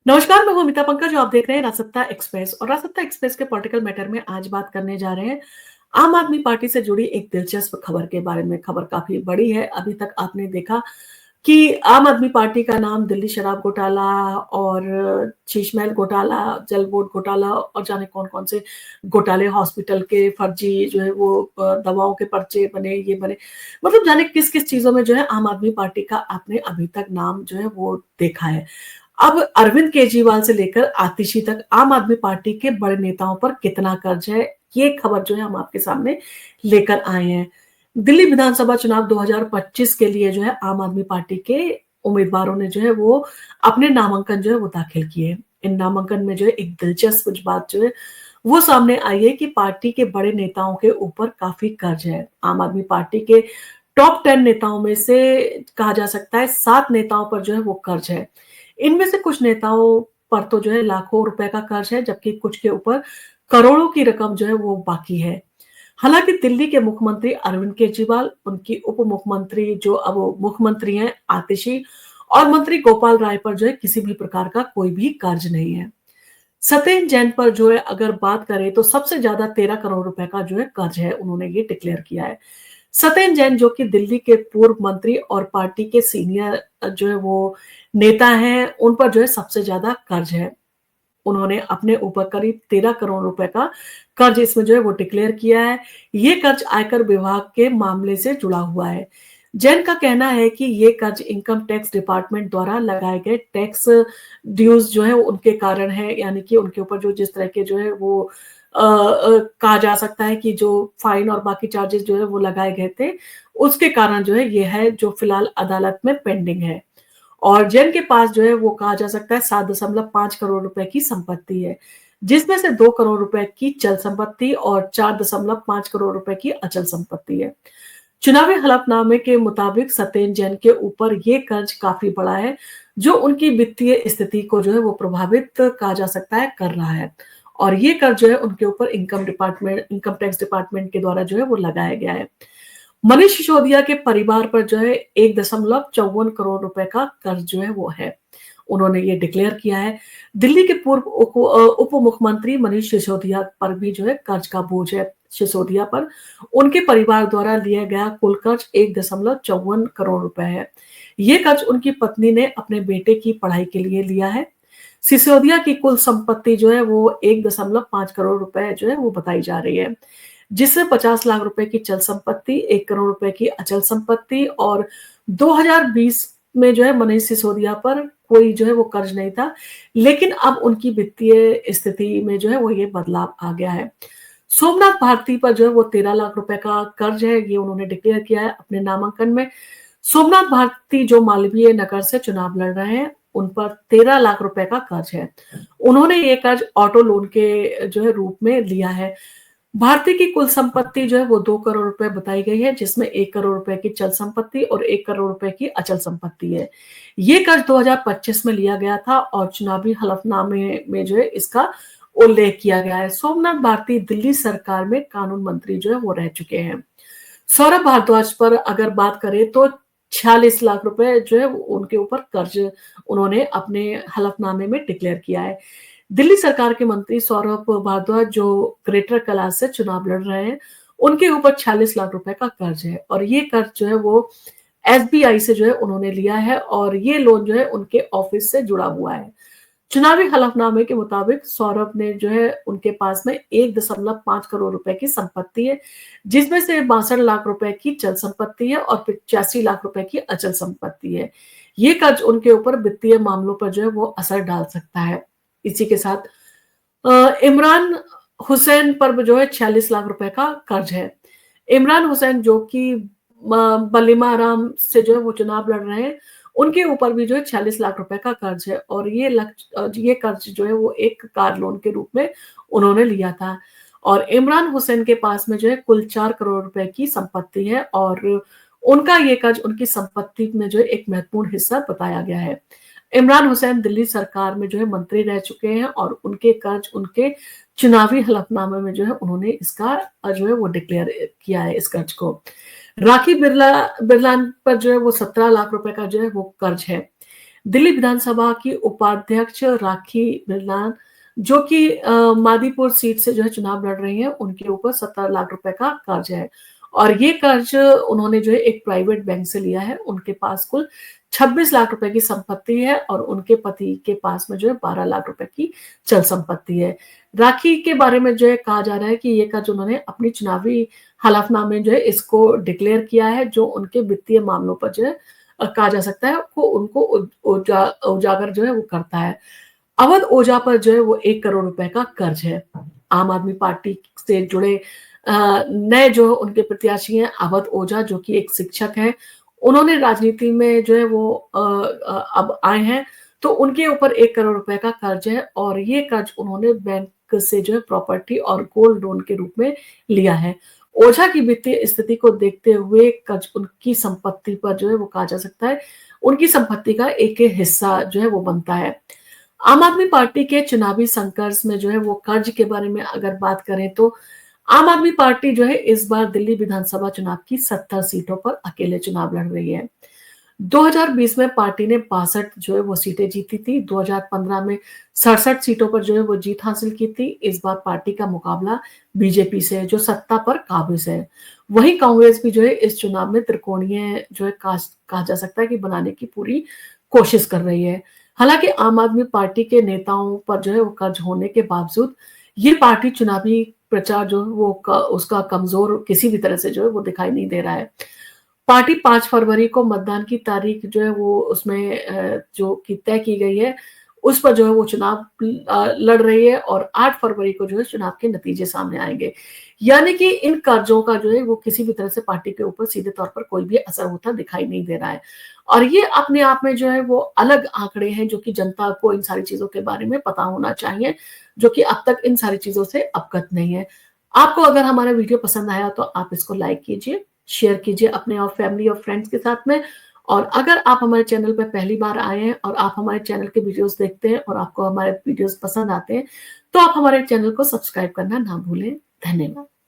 नमस्कार, मैं हूँ अमिता पंकज, आप देख रहे हैं राजसत्ता एक्सप्रेस और राजसत्ता एक्सप्रेस के पॉलिटिकल मैटर में आज बात करने जा रहे हैं आम आदमी पार्टी से जुड़ी एक दिलचस्प खबर के बारे में। खबर काफी बड़ी है। अभी तक आपने देखा कि आम आदमी पार्टी का नाम दिल्ली शराब घोटाला और शीशमहल घोटाला, जल बोर्ड घोटाला और जाने कौन-कौन से घोटाले, हॉस्पिटल के फर्जी जो है वो दवाओं के पर्चे बने, ये बने। मतलब जाने किस-किस चीज़ों में जो है आम आदमी पार्टी का आपने अभी तक नाम जो है वो देखा है। अब अरविंद केजरीवाल से लेकर आतिशी तक आम आदमी पार्टी के बड़े नेताओं पर कितना कर्ज है, ये खबर जो है हम आपके सामने लेकर आए हैं। दिल्ली विधानसभा चुनाव 2025 के लिए जो है आम आदमी पार्टी के उम्मीदवारों ने जो है वो अपने नामांकन जो है वो दाखिल किए। इन नामांकन में जो है एक दिलचस्प बात जो है वो सामने आई है कि पार्टी के बड़े नेताओं के ऊपर काफ़ी कर्ज है। आम आदमी पार्टी के टॉप 10 नेताओं में से कहा जा सकता है 7 नेताओं पर जो है वो कर्ज है। इनमें से कुछ नेताओं पर तो जो है लाखों रुपए का कर्ज है, जबकि कुछ के ऊपर करोड़ों की रकम जो है वो बाकी है। हालाँकि दिल्ली के मुख्यमंत्री अरविंद केजरीवाल, उनकी उप मुख्यमंत्री जो अब वो मुख्यमंत्री हैं आतिशी और मंत्री गोपाल राय पर जो है किसी भी प्रकार का कोई भी कर्ज नहीं है। सत्येंद्र जैन पर जो है अगर बात करें तो सबसे ज्यादा 13 करोड़ रुपए का जो है कर्ज है, उन्होंने ये डिक्लेयर किया है। सत्येंद्र जैन जो कि दिल्ली के पूर्व मंत्री और पार्टी के सीनियर जो है वो नेता हैं, उन पर जो है सबसे ज्यादा कर्ज है। उन्होंने अपने ऊपर करीब 13 करोड़ रुपए का कर्ज इसमें जो है वो डिक्लेयर किया है। ये कर्ज आयकर विभाग के मामले से जुड़ा हुआ है। जैन का कहना है कि ये कर्ज इनकम टैक्स डिपार्टमेंट द्वारा लगाए गए टैक्स ड्यूज जो है उनके कारण है, यानी कि उनके ऊपर जो जिस तरह के जो है वो कहा जा सकता है कि जो फाइन और बाकी चार्जेस जो है वो लगाए गए थे, उसके कारण जो है ये है जो फिलहाल अदालत में पेंडिंग है। और जैन के पास जो है वो कहा जा सकता है 7.5 करोड़ रुपए की संपत्ति है, जिसमें से 2 करोड़ रुपए की चल संपत्ति और 4.5 करोड़ रुपए की अचल संपत्ति है। चुनावी हलफनामे के मुताबिक सत्येंद्र जैन के ऊपर ये कर्ज काफी बड़ा है, जो उनकी वित्तीय स्थिति को जो है वो प्रभावित कहा जा सकता है कर रहा है। और ये कर्ज जो है उनके ऊपर इनकम टैक्स डिपार्टमेंट के द्वारा जो है वो लगाया गया है। मनीष सिसोदिया के परिवार पर जो है 1.54 करोड़ रुपए का कर्ज जो है वो है। उन्होंने ये डिक्लेयर किया है। दिल्ली के पूर्व उप मुख्यमंत्री मनीष सिसोदिया पर भी जो है कर्ज का बोझ है। सिसोदिया पर उनके परिवार द्वारा लिया गया कुल कर्ज 1.54 करोड़ रुपए है। ये कर्ज उनकी पत्नी ने अपने बेटे की पढ़ाई के लिए लिया है। सिसोदिया की कुल संपत्ति जो है वो 1.5 करोड़ रुपए जो है वो बताई जा रही है, जिसमें 50 लाख रुपए की चल संपत्ति, 1 करोड़ रुपए की अचल संपत्ति और 2020 में जो है मनीष सिसोदिया पर कोई जो है वो कर्ज नहीं था, लेकिन अब उनकी वित्तीय स्थिति में जो है वो ये बदलाव आ गया है। सोमनाथ भारती पर जो है वो 13 लाख रुपए का कर्ज है, ये उन्होंने डिक्लेयर किया है अपने नामांकन में। सोमनाथ भारती जो मालवीय नगर से चुनाव लड़ रहे हैं, उन पर 13 लाख रुपए का कर्ज है। उन्होंने ये कर्ज ऑटो लोन के जो है रूप में लिया है। भारती की कुल संपत्ति जो है वो 2 करोड़ रुपए बताई गई है, जिसमें 1 करोड़ रुपए की चल संपत्ति और 1 करोड़ रुपए की अचल संपत्ति है। ये कर्ज 2025 में लिया गया था और चुनावी हलफनामे में जो है इसका उल्लेख किया गया है। सोमनाथ भारती दिल्ली सरकार में कानून मंत्री जो है वो रह चुके हैं। सौरभ भारद्वाज पर अगर बात करें तो 46 लाख रुपए जो है उनके ऊपर कर्ज उन्होंने अपने हलफनामे में डिक्लेयर किया है। दिल्ली सरकार के मंत्री सौरभ भारद्वाज जो ग्रेटर कैलाश से चुनाव लड़ रहे हैं, उनके ऊपर 46 लाख रुपए का कर्ज है और ये कर्ज जो है वो एसबीआई से जो है उन्होंने लिया है और ये लोन जो है उनके ऑफिस से जुड़ा हुआ है। चुनावी हलफनामे के मुताबिक सौरभ ने जो है उनके पास में 1.5 करोड़ रुपए की संपत्ति है, जिसमें से 62 लाख रुपए की चल संपत्ति है और 85 लाख रुपए की अचल संपत्ति है। ये कर्ज उनके ऊपर वित्तीय मामलों पर जो है वो असर डाल सकता है। इसी के साथ इमरान हुसैन पर जो है 46 लाख रुपए का कर्ज है। इमरान हुसैन जो कि बलीमाराम से जो है वो चुनाव लड़ रहे हैं, उनके ऊपर भी जो है 46 लाख रुपए का कर्ज है और ये कर्ज जो है वो एक कार लोन के रूप में उन्होंने लिया था। और इमरान हुसैन के पास में जो है कुल 4 करोड़ रुपए की संपत्ति है और उनका ये कर्ज उनकी संपत्ति में जो है एक महत्वपूर्ण हिस्सा बताया गया है। इमरान हुसैन दिल्ली सरकार में जो है मंत्री रह चुके हैं और उनके कर्ज उनके चुनावी हलफनामे में जो है उन्होंने इसका जो है वो डिक्लेयर किया है इस कर्ज को। राखी बिरला बिरला पर जो है वो 17 लाख रुपए का जो है वो कर्ज है। दिल्ली विधानसभा की उपाध्यक्ष राखी बिरलान, जो कि मादीपुर सीट से जो है चुनाव लड़ रही हैं, उनके ऊपर 70 लाख रुपए का कर्ज है और ये कर्ज उन्होंने जो है एक प्राइवेट बैंक से लिया है। उनके पास कुल 26 लाख रुपए की संपत्ति है और उनके पति के पास में जो है 12 लाख रुपए की चल संपत्ति है। राखी के बारे में जो है कहा जा रहा है कि ये कर्ज उन्होंने अपनी चुनावी हलफनामे में जो है इसको डिक्लेयर किया है, जो उनके वित्तीय मामलों पर जो है कहा जा सकता है को उनको उजागर जो है वो करता है। अवध ओझा पर जो है वो 1 करोड़ रुपए का कर्ज है। आम आदमी पार्टी से जुड़े नए जो उनके प्रत्याशी हैं अवध ओझा, जो कि एक शिक्षक हैं। उन्होंने राजनीति में जो है वो अब आए हैं, तो उनके ऊपर 1 करोड़ रुपए का कर्ज है और ये कर्ज उन्होंने बैंक से जो है प्रॉपर्टी और गोल्ड लोन के रूप में लिया है। ओझा की वित्तीय स्थिति को देखते हुए कर्ज उनकी संपत्ति पर जो है वो कहा जा सकता है, उनकी संपत्ति का एक हिस्सा जो है वो बनता है। आम आदमी पार्टी के चुनावी संघर्ष में जो है वो कर्ज के बारे में अगर बात करें तो आम आदमी पार्टी जो है इस बार दिल्ली विधानसभा चुनाव की 70 सीटों पर अकेले चुनाव लड़ रही है। 2020 में पार्टी ने 62 जो है वो सीटें जीती थी। 2015 में 67 सीटों पर जो है वो जीत हासिल की थी। इस बार पार्टी का मुकाबला बीजेपी से है, जो सत्ता पर काबिज है। वहीं कांग्रेस भी जो है इस चुनाव में त्रिकोणीय जो है कहा जा सकता है कि बनाने की पूरी कोशिश कर रही है। हालांकि आम आदमी पार्टी के नेताओं पर जो है वो कर्ज होने के बावजूद ये पार्टी चुनावी प्रचार जो है वो उसका कमजोर किसी भी तरह से जो है वो दिखाई नहीं दे रहा है। पार्टी 5 फरवरी को मतदान की तारीख जो है वो उसमें जो कि तय की गई है, उस पर जो है वो चुनाव लड़ रही है और 8 फरवरी को जो है चुनाव के नतीजे सामने आएंगे। यानी कि इन कर्जों का जो है वो किसी भी तरह से पार्टी के ऊपर सीधे तौर पर कोई भी असर होता दिखाई नहीं दे रहा है। और ये अपने आप में जो है वो अलग आंकड़े हैं, जो कि जनता को इन सारी चीजों के बारे में पता होना चाहिए, जो कि अब तक इन सारी चीजों से अवगत नहीं है। आपको अगर हमारा वीडियो पसंद आया तो आप इसको लाइक कीजिए, शेयर कीजिए अपने और फैमिली और फ्रेंड्स के साथ में। और अगर आप हमारे चैनल पर पहली बार आए हैं और आप हमारे चैनल के वीडियोस देखते हैं और आपको हमारे वीडियोस पसंद आते हैं, तो आप हमारे चैनल को सब्सक्राइब करना ना भूलें। धन्यवाद।